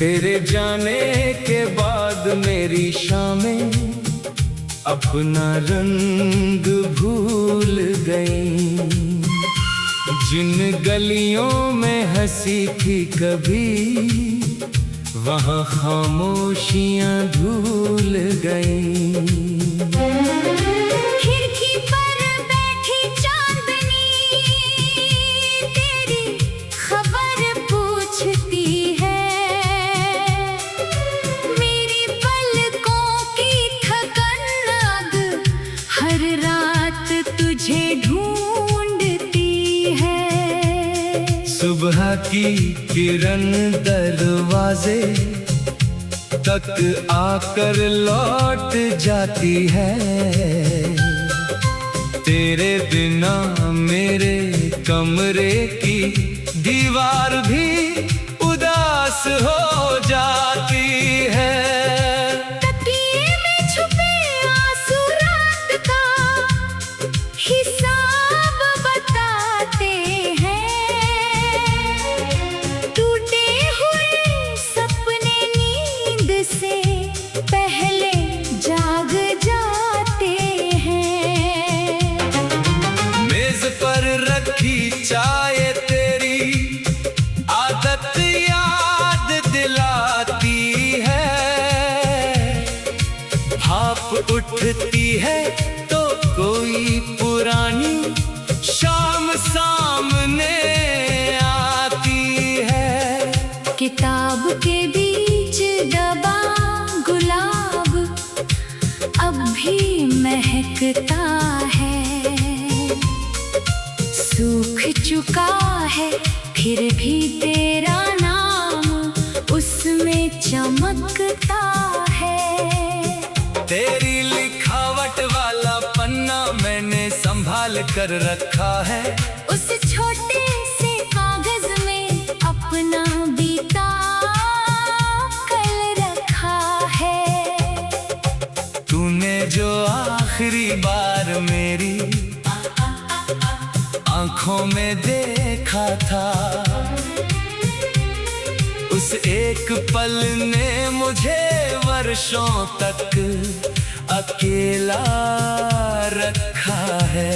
तेरे जाने के बाद मेरी शामें अपना रंग भूल गई। जिन गलियों में हंसी थी कभी, वहाँ खामोशियाँ धूल गई। खिड़की पर बैठी चांदनी तेरी खबर पूछती है। मेरी पलकों की थकन अब हर रात तुझे ढूंढती है। सुबह की किरण दरवाजे तक आकर लौट जाती है। तेरे बिना मेरे कमरे की दीवार भी उदास हो जाती है। तकिए में छुपे आंसू रात का हिसाब बताते हैं। टूटे हुए सपने नींद से पहले जाग जाते हैं। मेज पर रखी चाय तेरी आदत याद दिलाती है। भाप उठती है तो कोई पुरानी शाम सामने आती है। किताब के बीच दबा गुलाब अब भी महकता है। सूख चुका है फिर भी तेरा नाम उसमें चमकता है। तेरी लिखावट वाला पन्ना मैंने संभाल कर रखा है। उस छोटे से कागज में अपना बीता कल रखा है। तूने जो आखिरी बार मेरी आंखों में देखा था, उस एक पल ने मुझे वर्षों तक अकेला रखा है।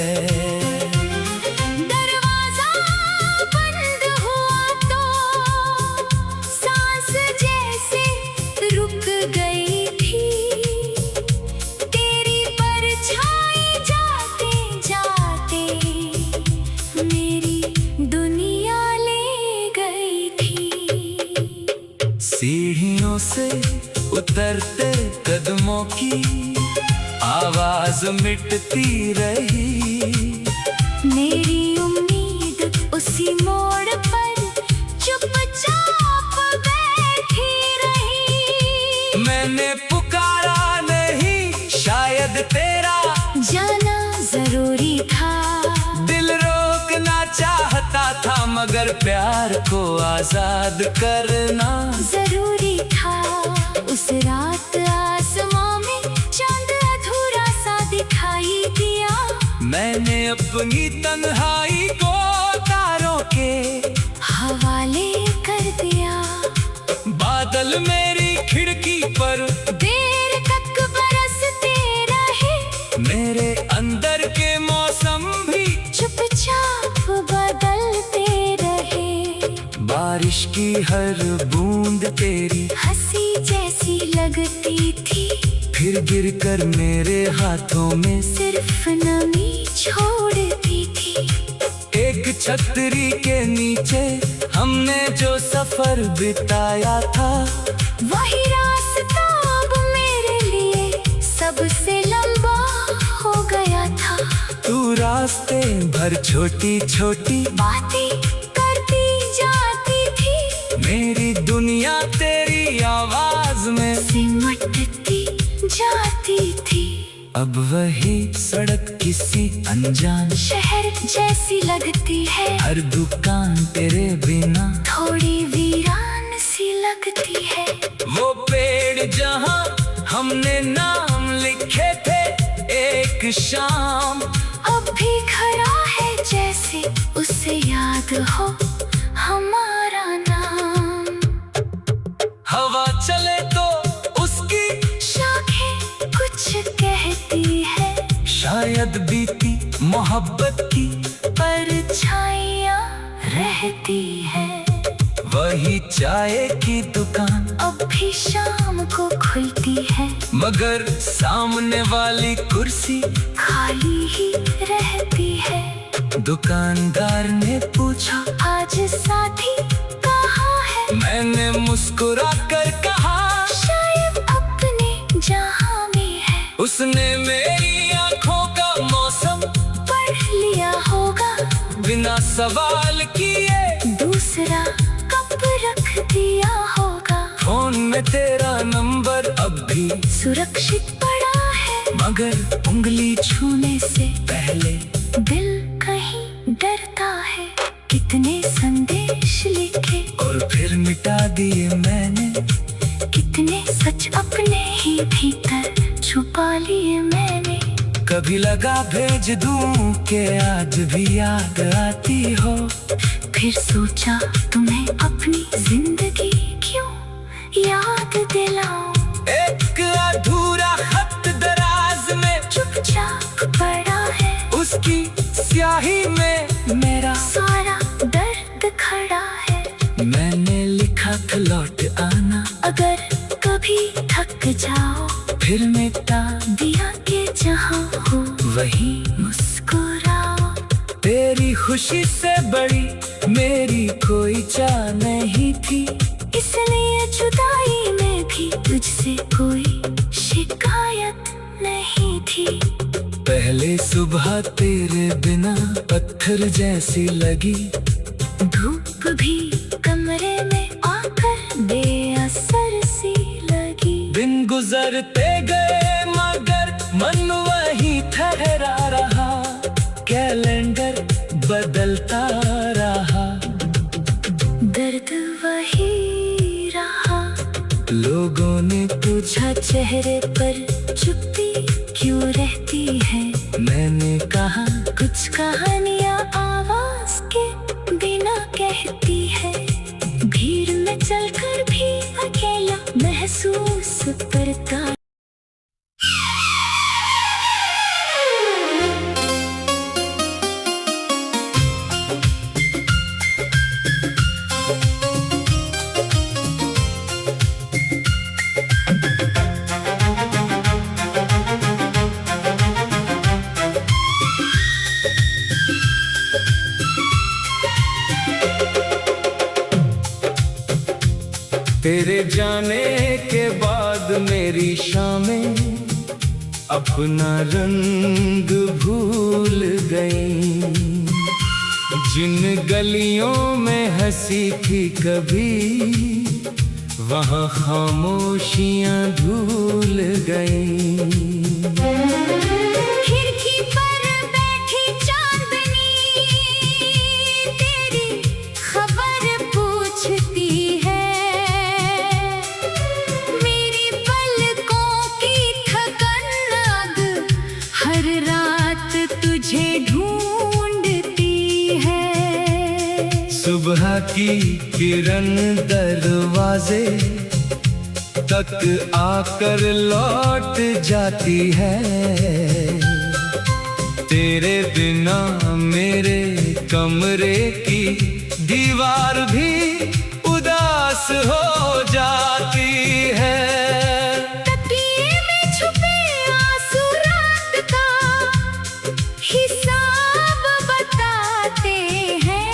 दरवाजा बंद हुआ तो सांस जैसे रुक गई थी। तेरी परछाई जाते जाते मेरी दुनिया ले गई थी। सीढ़ियों से उतरते कदमों की आवाज मिटती रही। मेरी उम्मीद उसी मोड़ पर चुपचाप बैठी रही। मैंने पुकारा नहीं, शायद तेरा जाना जरूरी था। दिल रोकना चाहता था, मगर प्यार को आजाद करना जरूरी था। उस रात आसमां में चांद अधूरा सा दिखाई दिया। मैंने अपनी तन्हाई को तारों के हवाले कर दिया। बादल मेरी खिड़की पर देर तक बरसते रहे। मेरे अंदर के मौसम भी चुपचाप बदलते रहे। बारिश की हर बूंद तेरी हंसी जैसी लगती थी। फिर गिरकर मेरे हाथों में सिर्फ नमी छोड़ती थी। एक छतरी के नीचे हमने जो सफर बिताया था, वही रास्ता अब मेरे लिए सबसे लंबा हो गया था। तू रास्ते भर छोटी छोटी बातें करती जाती थी। मेरी दुनिया तेरी आवाज में सिमटती जाती थी। अब वही सड़क किसी अनजान शहर जैसी लगती है। हर दुकान तेरे बिना थोड़ी वीरान सी लगती है। वो पेड़ जहाँ हमने नाम लिखे थे एक शाम, अब भी खड़ा है जैसे उसे याद हो हमारा नाम। हवा चले तो उसकी शाखें कुछ कहती है। शायद बीती मोहब्बत की परछाइयाँ रहती है। वही चाय की दुकान अब भी शाम को खुलती है, मगर सामने वाली कुर्सी खाली ही रहती है। दुकानदार ने पूछा, आज साथी कहाँ है? मैंने मुस्कुरा कर कहा, शायद अपने जहां में है। उसने मेरी आंखों का मौसम पढ़ लिया होगा, बिना सवाल किए दूसरा कप रख दिया होगा। फोन में तेरा नंबर अब भी सुरक्षित पड़ा है, मगर उंगली छूने से पहले दिल कहीं डरता है। कितने संदेश लिखे और फिर मिटा दिए मैंने। कितने सच अपने ही भीतर छुपा लिए मैंने। कभी लगा भेज दूं कि आज भी याद आती हो, फिर सोचा तुम्हें अपनी जिंदगी क्यों याद दिलाऊं। एक अधूरा खत दराज में चुपचाप पड़ा है, उसकी स्याही में मेरा सारा दर्द खड़ा है। मैंने लिखा था लौट आना, अगर कभी थक जाओ फिर मिटा दिया के जहाँ हो वही मुस्कुराओ। तेरी खुशी से बड़ी मेरी कोई चाह नहीं थी, इसलिए जुदाई में भी तुझसे कोई शिकायत नहीं थी। पहले सुबह तेरे बिना पत्थर जैसी लगी, धूप भी कमरे में आकर बेअसर सी लगी। दिन गुजरते गए मगर मन वही ठहरा रहा, कैलेंडर बदलता रहा, दर्द वही रहा। लोगों ने पूछा चेहरे पर चुप्पी क्यों रहती है? मैंने कहा कुछ कहानियाँ आवाज के बिना कहती है। भीड़ में चलकर भी अकेला महसूस करता। तेरे जाने के बाद मेरी शामें अपना रंग भूल गई। जिन गलियों में हंसी थी कभी, वहाँ खामोशियाँ भूल गई। खिड़की पर बैठी चांदनी तेरी खबर पूछती है। मेरी पलकों की थकन अब हर रात तुझे ढूंढती है। सुबह की किरण दरवाजे तक आकर लौट जाती है। तेरे बिना मेरे कमरे की दीवार भी उदास हो जाती है। तकिए में छुपे आंसू रात का हिसाब बताते हैं।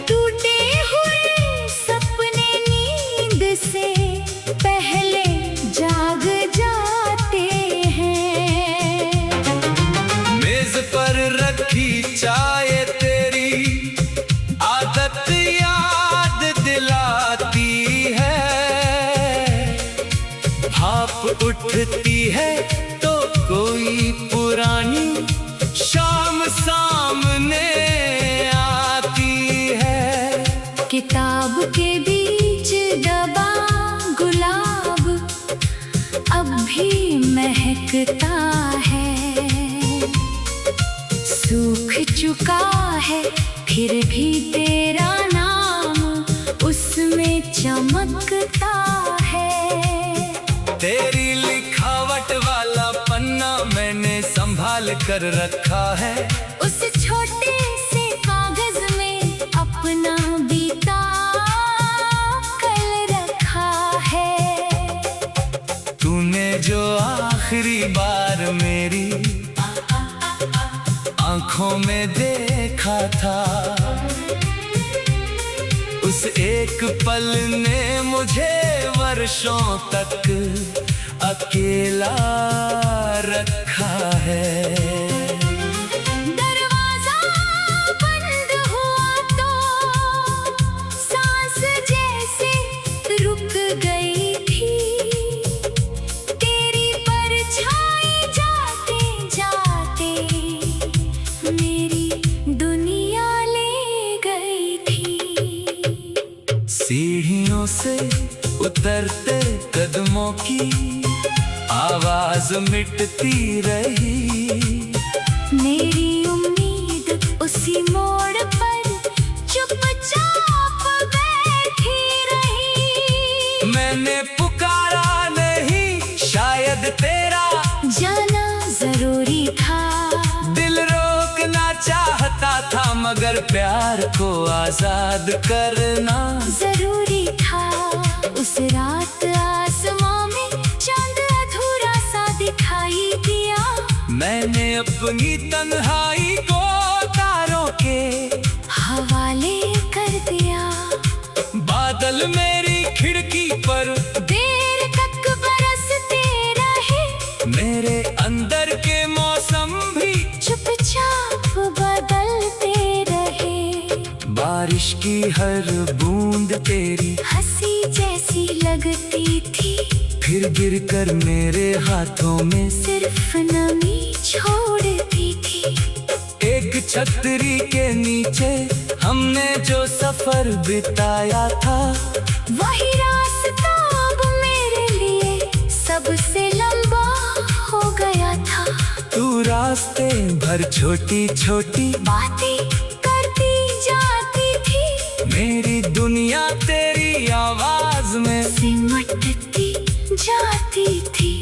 टूटे हुए सपने नींद से पहले जाग जाते हैं। मेज पर रखी चाय तेरी आदत याद दिलाती है। भाप उठती है तो कोई पुरानी शाम सामने आती है। किताब के बीच दबा गुलाब अब भी महकता है। सूख चुका है फिर भी तेरा नाम उसमें चमकता है। तेरी लिखावट वाला पन्ना मैंने संभाल कर रखा है। उस छोटे से कागज में अपना बीता कल रखा है। तूने जो आखिरी बार मेरी आंखों में देखा था, उस एक पल ने मुझे वर्षों तक अकेला रखा है। दरवाजा बंद हुआ तो सांस जैसे रुक गई थी। तेरी परछाई जाते जाते मेरी दुनिया ले गई थी। सीढ़ियों से उतरते कदमों की आवाज मिटती रही। मेरी उम्मीद उसी मोड़ पर चुपचाप बैठी रही। मैंने पुकारा नहीं, शायद तेरा जाना जरूरी था। दिल रोकना चाहता था, मगर प्यार को आजाद करना जरूरी था। उस रात आसमां में चांद अधूरा सा दिखाई दिया। मैंने अपनी तन्हाई को तारों के हवाले कर दिया। बादल मेरी खिड़की पर देर तक बरसते रहे। मेरे अंदर के मौसम भी चुपचाप बदलते रहे। बारिश की हर बूंद तेरी हंसी जैसी लगती थी। फिर गिरकर मेरे हाथों में सिर्फ नमी छोड़ती थी। एक छतरी के नीचे हमने जो सफर बिताया था, वही रास्ता अब मेरे लिए सबसे लंबा हो गया था। तू रास्ते भर छोटी छोटी बातें करती जाती थी। मेरी दुनिया तेरी आवाज में सिमटती जाती थी।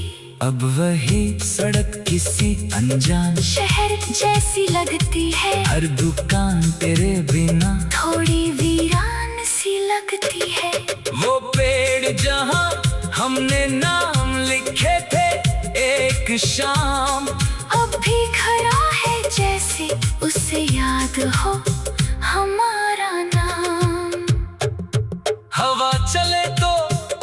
अब वही सड़क किसी अनजान शहर जैसी लगती है। हर दुकान तेरे बिना थोड़ी वीरान सी लगती है। वो पेड़ जहाँ हमने नाम लिखे थे एक शाम, अब भी खड़ा है जैसे उसे याद हो हमारा नाम। हवा चले तो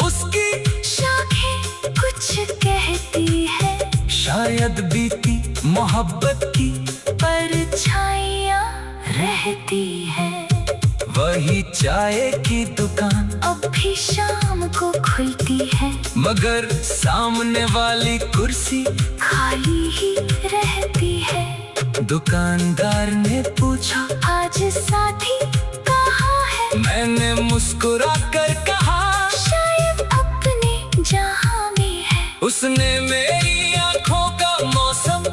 उसकी शाखें कुछ कहती है। शायद बीती मोहब्बत की परछाइयाँ रहती है। वही चाय की दुकान अब भी शाम को खुलती है। मगर सामने वाली कुर्सी खाली ही रहती है। दुकानदार ने पूछा, आज साथी कहाँ है? मैंने मुस्कुरा कर कहा, शायद अपने जहां में है। उसने मेरी आंखों का मौसम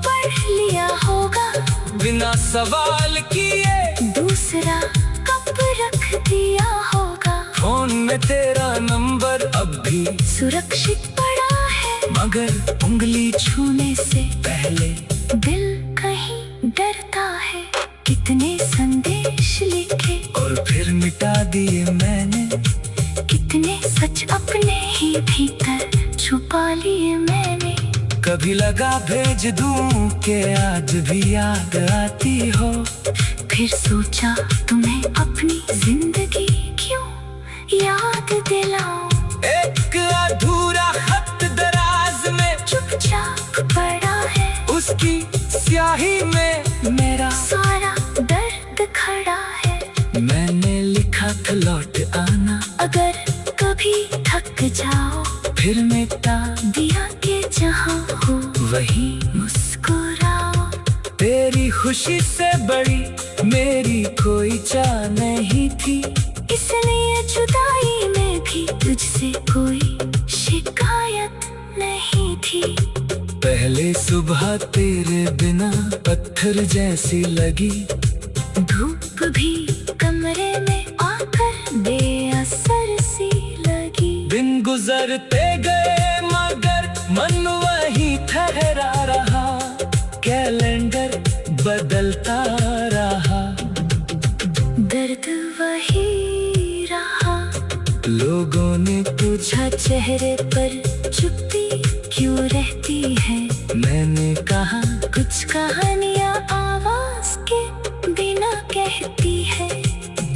पढ़ लिया होगा। बिना सवाल किए दूसरा कप रख दिया होगा। फोन में तेरा नंबर अब भी सुरक्षित पड़ा है। मगर उंगली छूने से पहले दिल कहीं डरता है। कितने संदेश लिखे और फिर मिटा दिए मैंने। कितने सच अपने ही भीतर छुपा लिए मैंने। कभी लगा भेज दूं कि आज भी याद आती हो। फिर सोचा तुम्हें अपनी जिंदगी क्यों याद दिलाऊं। एक अधूरा खत दराज में चुपचाप पड़ा है। उसकी स्याही में मेरा सारा दर्द खड़ा है। मैंने लिखा था लौट आना, अगर कभी थक जाओ फिर मिटा दिया के जहाँ हो वही मुस्कुराओ। तेरी खुशी से बड़ी मेरी कोई चाह नहीं थी। इसलिए जुदाई में भी तुझसे कोई शिकायत नहीं थी। पहले सुबह तेरे बिना पत्थर जैसी लगी। धूप भी कमरे में आकर बेअसर सी गुजरते गए मगर मन वहीं ठहरा रहा, कैलेंडर बदलता रहा, दर्द वही रहा। लोगों ने पूछा चेहरे पर चुप्पी क्यों रहती है, मैंने कहा कुछ कहानियां आवाज के बिना कहती है।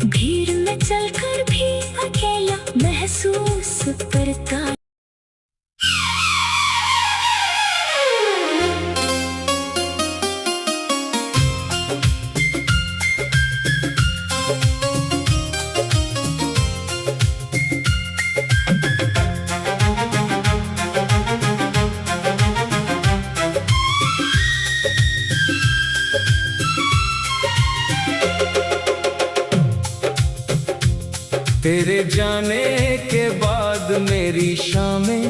भीड़ में चलकर भी अकेला महसूस करता। तेरे जाने के बाद मेरी शामें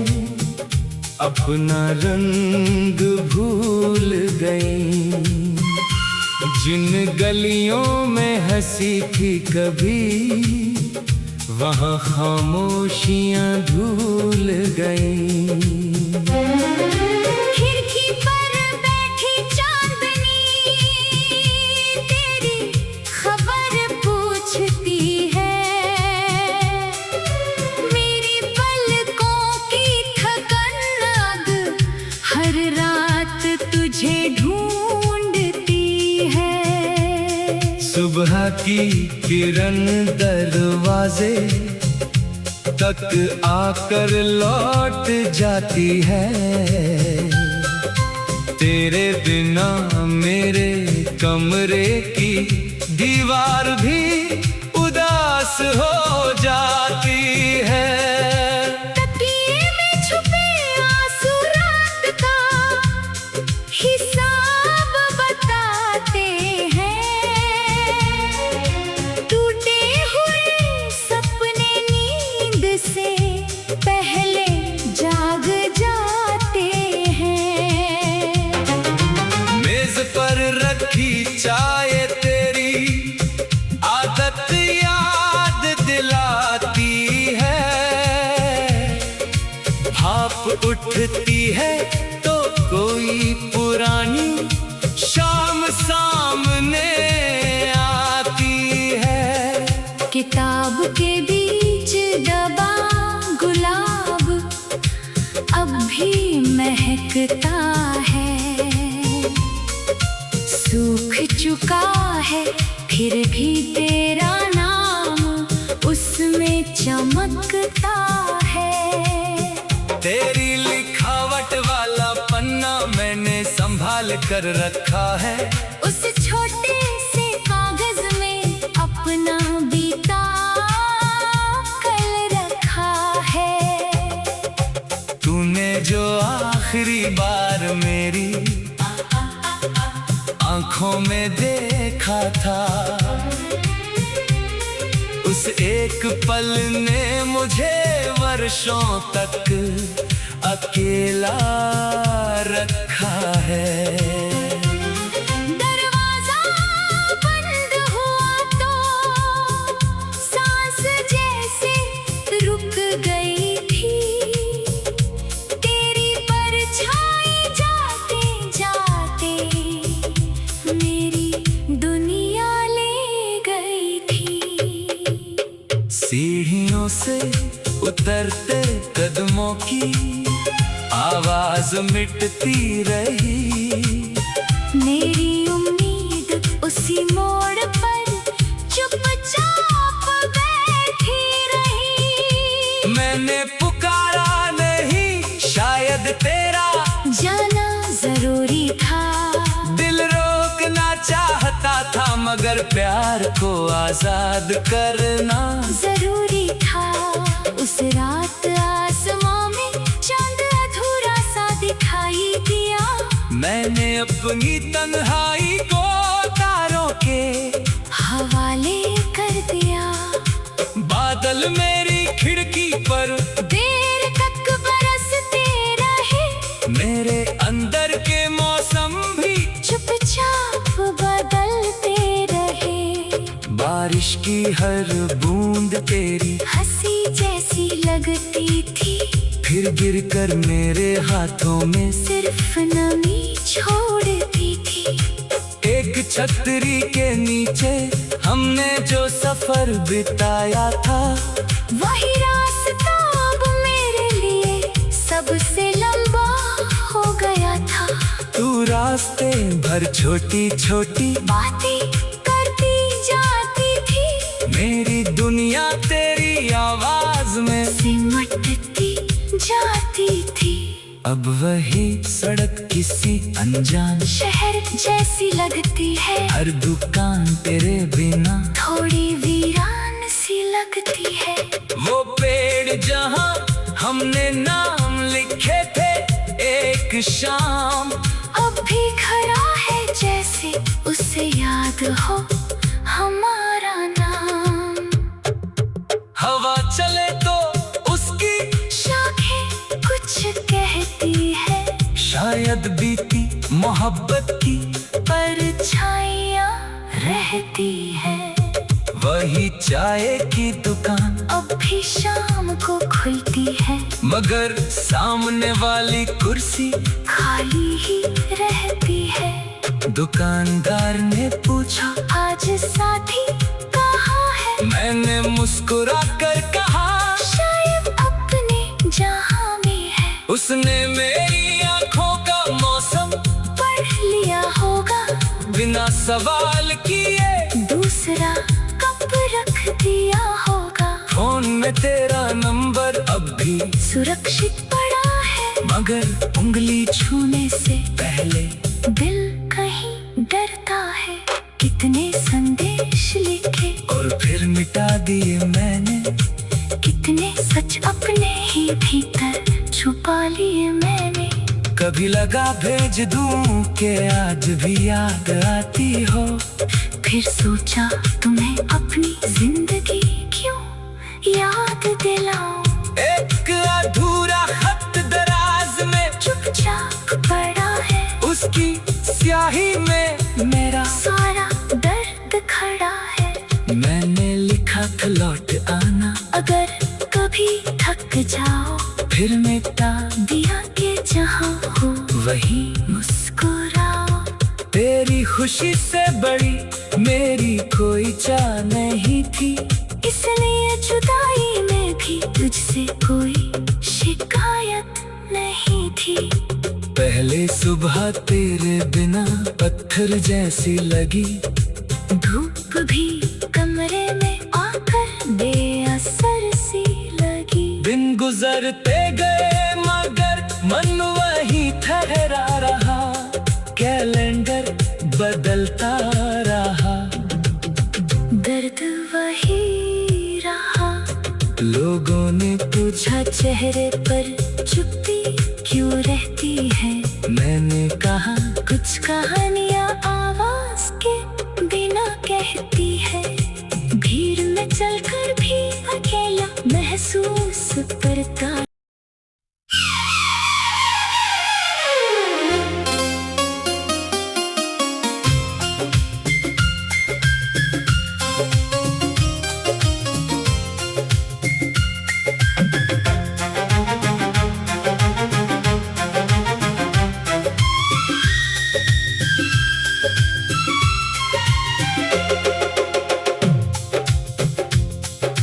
अपना रंग भूल गई। जिन गलियों में हंसी थी कभी, वहाँ खामोशियाँ धूल गई। खिड़की पर बैठी चांदनी तेरी खबर पूछती है। मेरी पलकों की थकन अब हर रात तुझे ढूंढती है। सुबह की किरण दरवाजे तक आकर लौट जाती है। तेरे बिना मेरे कमरे की दीवार भी उदास हो जाती है। तकिए में छुपे आंसू रात का हिसाब बताते हैं। टूटे हुए सपने नींद से पहले जाग जाते हैं। मेज पर रखी चाय तेरी आदत याद दिलाती है। भाप उठती है तो कोई पुरानी शाम सामने आती है। किताब के बीच दबा गुलाब अब भी महकता है। सूख चुका है फिर भी तेरा नाम उसमें चमकता है। तेरी लिखावट वाला पन्ना मैंने संभाल कर रखा है। उस छोटे से कागज में अपना बीता कल रखा है। तूने जो आखिरी बार मेरी आंखों में देखा था, उस एक पल ने मुझे वर्षों तक अकेला रखा है। दरवाजा बंद हुआ तो सांस जैसे रुक गई थी। तेरी परछाई जाते जाते मेरी दुनिया ले गई थी। सीढ़ियों से उतरते कदमों की आवाज मिटती रही। मेरी उम्मीद उसी मोड़ पर चुपचाप बैठी रही। मैंने पुकारा नहीं, शायद तेरा जाना जरूरी था। दिल रोकना चाहता था मगर प्यार को आजाद करना जरूरी था। उस रात आसमां में चांद अधूरा सा दिखाई दिया। मैंने अपनी तन्हाई को तारों के हवाले कर दिया। बादल मेरी खिड़की पर देर तक बरसते रहे। मेरे अंदर के मौसम भी चुपचाप बदलते रहे। बारिश की हर बूंद तेरी हंसी जैसी लगती थी। फिर गिरकर मेरे हाथों में सिर्फ नमी छोड़ती थी। एक छतरी के नीचे हमने जो सफर बिताया था, वही रास्ता अब मेरे लिए सबसे लंबा हो गया था। तू रास्ते भर छोटी छोटी बातें करती जाती थी, मेरी दुनिया तेरी आवाज में सिमटती जाती थी। अब वही सड़क किसी अनजान शहर जैसी लगती है, हर दुकान तेरे बिना थोड़ी वीरान सी लगती है। वो पेड़ जहाँ हमने नाम लिखे थे एक शाम, अब भी खड़ा है जैसे उसे याद हो हमारा नाम। हवा चले तो उसकी शाखें कुछ कहती है, शायद बीती मोहब्बत की परछाइयाँ रहती है। वही चाय की दुकान अब भी शाम को खुलती है, मगर सामने वाली कुर्सी खाली ही रहती है। दुकानदार ने पूछा, आज साथी कहाँ है? मैंने मुस्कुरा कर कहा, शायद अपने जहां में है। उसने मेरी आंखों का मौसम पढ़ लिया होगा, बिना सवाल किए दूसरा कप रख दिया होगा। फोन में तेरा नंबर अब भी सुरक्षित पड़ा है, मगर उंगली छूने से पहले दिल कहीं डरता है। कितने संदेश लिखे और फिर मिटा दिए मैंने, कितने सच अपने ही भीतर छुपा लिए मैंने। कभी लगा भेज दूं कि आज भी याद आती हो, फिर सोचा तुम्हें अपनी जिंदगी क्यों याद दिलाऊं। एक अधूरा खत दराज में चुपचाप पड़ा है, उसकी स्याही में मेरा सारा दर्द खड़ा है। मैंने लिखा था लौट आना, अगर कभी थक जाओ फिर मिटा दिया के जहाँ हो वही मुस्कुराओ। तेरी खुशी से बड़ी मेरी कोई चाह नहीं थी, इसलिए जुदाई में भी तुझसे कोई शिकायत नहीं थी। पहले सुबह तेरे बिना पत्थर जैसी लगी, धूप भी कमरे में आकर बेअसर सी लगी। दिन गुजरते गए मगर मन वही ठहरा रहा, कैलेंडर बदलता रहा, दर्द वही रहा। लोगों ने पूछा चेहरे पर चुप्पी क्यों रहती है, मैंने कहा कुछ कहानियाँ आवाज के बिना कहती है। भीड़ में चलकर भी अकेला महसूस करता।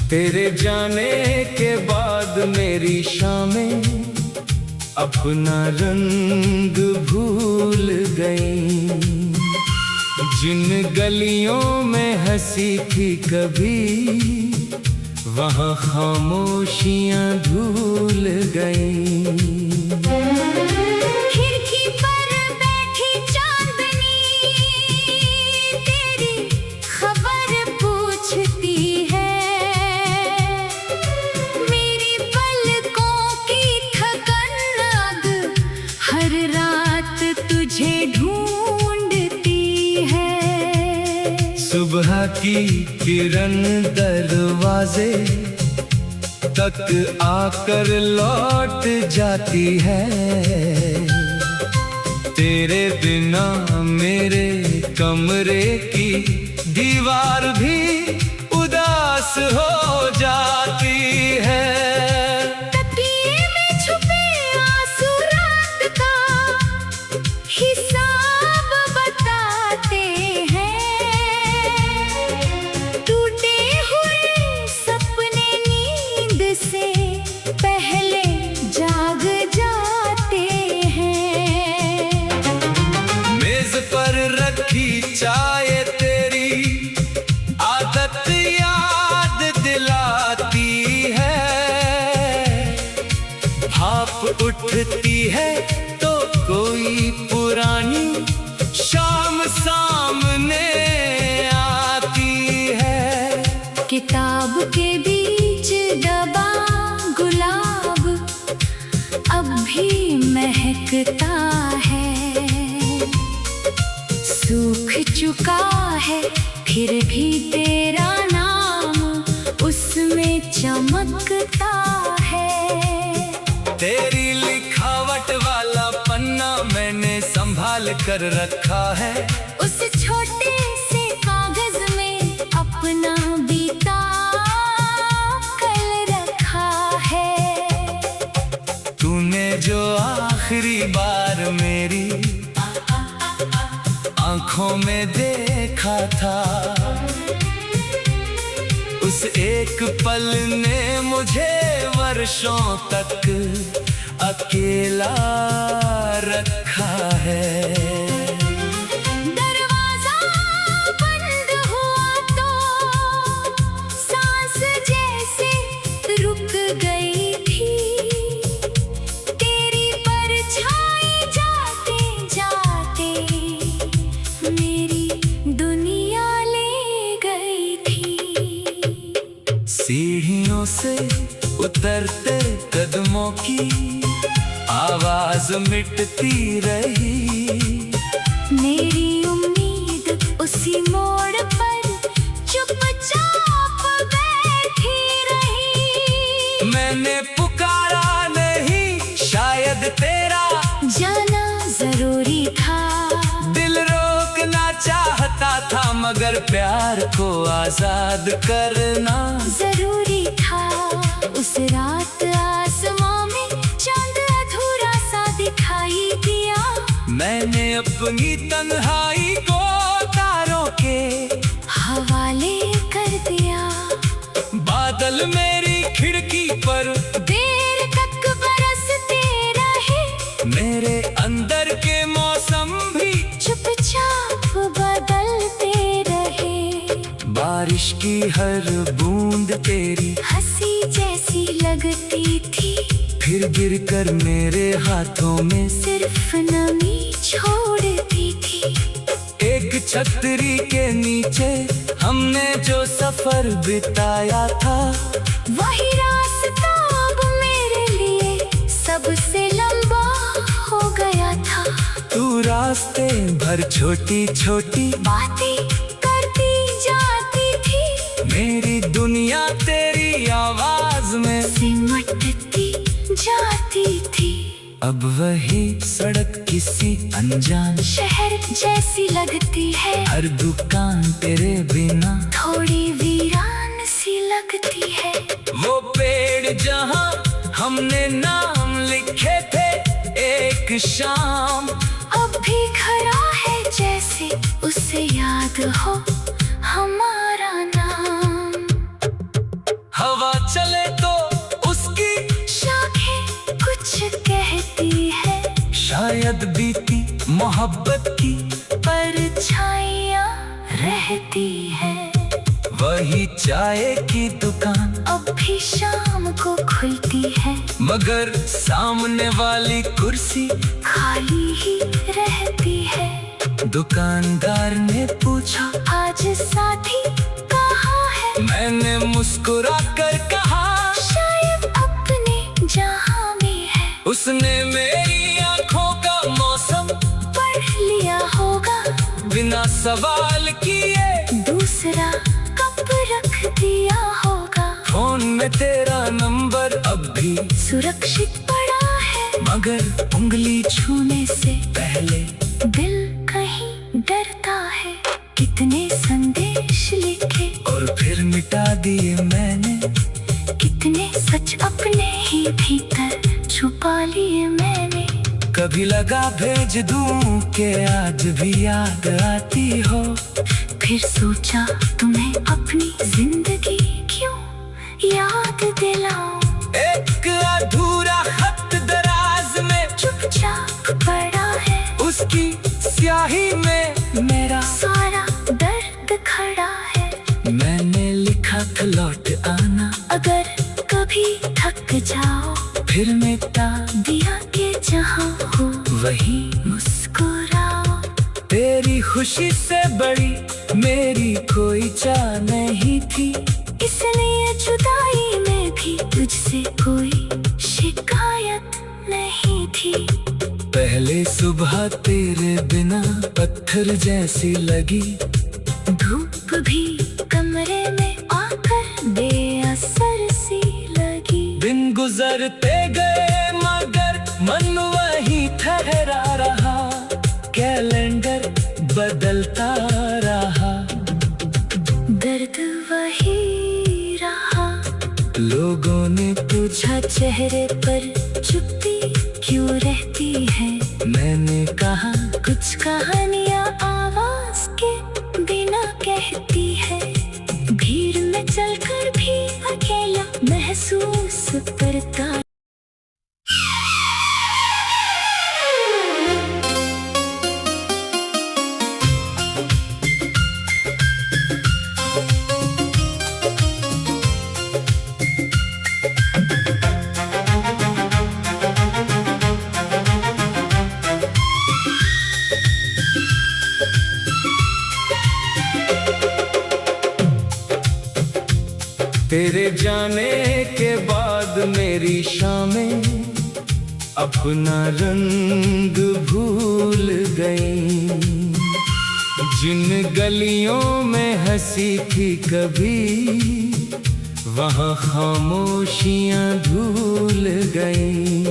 तेरे जाने के बाद मेरी शामें अपना रंग भूल गई, जिन गलियों में हंसी थी कभी वहाँ खामोशियाँ धूल गई। खिड़की पर बैठी चांदनी तेरी खबर पूछती है, मेरी पलकों की थकन अब हर रात तुझे ढूंढती है। सुबह की किरण दरवाजे तक आकर लौट जाती है, तेरे बिना मेरे कमरे की दीवार भी उदास हो जाती है। तकिए में छुप के बीच दबा गुलाब अब भी महकता है। सूख चुका है फिर भी तेरा नाम उसमें चमकता है। तेरी लिखावट वाला पन्ना मैंने संभाल कर रखा है। उस छोटे से कागज में अपना बीता कल रखा है। तूने जो आखिरी बार मेरी आंखों में देखा था, उस एक पल ने मुझे वर्षों तक अकेला रखा है। दरवाजा बंद हुआ तो सांस जैसे रुक गई थी। तेरी परछाई जाते जाते मेरी दुनिया ले गई थी। सीढ़ियों से उतरते कदमों की आवाज मिटती रही। मेरी उम्मीद उसी मोड़ पर चुपचाप बैठी रही। मैंने पुकारा नहीं शायद तेरा जाना जरूरी था। दिल रोकना चाहता था मगर प्यार को आजाद करना जरूरी था। उस रात आसमां में चांद अधूरा सा दिखाई दिया। मैंने अपनी तन्हाई को तारों के हवाले कर दिया। बादल मेरी खिड़की पर देर तक बरसते रहे। मेरे अंदर के मौसम भी चुपचाप बदलते रहे। बारिश की हर बूंद तेरी हंसी जैसी लगती थी। फिर गिरकर मेरे हाथों में सिर्फ नमी छोड़ती थी। एक छतरी के नीचे हमने जो सफर बिताया था, वही रास्ता अब मेरे लिए सबसे लंबा हो गया था। तू रास्ते भर छोटी छोटी बातें करती जाती थी। मेरी दुनिया तेरी आवाज में सिमटती जाती थी। अब वही सड़क किसी अनजान शहर जैसी लगती है। हर दुकान तेरे बिना थोड़ी वीरान सी लगती है। वो पेड़ जहाँ हमने नाम लिखे थे एक शाम, अब भी खड़ा है जैसे उसे याद हो हमारा नाम। हवा चले तो उसकी शाखें कुछ कहती है। शायद बीती मोहब्बत की परछाइयाँ रहती है। वही चाय की दुकान अब भी शाम को खुलती है। मगर सामने वाली कुर्सी खाली ही रहती है। दुकानदार ने पूछा आज साथी कहाँ है। मैंने मुस्कुरा कर कहा शायद अपने जहां में है। उसने मेरी आंखों का मौसम पढ़ लिया होगा। बिना सवाल किए दूसरा कप रख दिया होगा। फोन में तेरा नंबर अब भी सुरक्षित पड़ा है। मगर उंगली छूने से पहले दिल कहीं डरता है। कितने संदेश लिखे और फिर मिटा दिए मैंने। कितने सच अपने ही भीतर छुपा लिए मैंने। कभी लगा भेज दूं कि आज भी याद आती हो। फिर सोचा तुम्हें अपनी जिंदगी क्यों याद दिलाऊं। एक अधूरा खत दराज में चुपचाप पड़ा है। उसकी स्याही में मेरा सारा दर्द खड़ा है। मैंने लिखा था लौट आना, अगर कभी थक जाओ फिर मिटा दिया के जहाँ हो वही मुस्कुराओ। तेरी खुशी से बड़ी मेरी कोई चाह नहीं थी। इसलिए जुदाई में भी तुझसे कोई शिकायत नहीं थी। पहले सुबह तेरे बिना पत्थर जैसी लगी, धूप भी कमरे में आकर बेअसर सी लगी। दिन गुजरते गए मगर मन वही ठहरा रहा, कैलेंडर बदलता रहा, दर्द वही रहा। लोगों ने पूछा चेहरे पर चुप्पी क्यों रहती है, मैंने कहा कुछ कहानियां आवाज के बिना कहती है। भीड़ में चलकर भी अकेला महसूस करता। तेरे जाने के बाद मेरी शामें अपना रंग भूल गई। जिन गलियों में हंसी थी कभी, वहाँ खामोशियाँ धूल गई।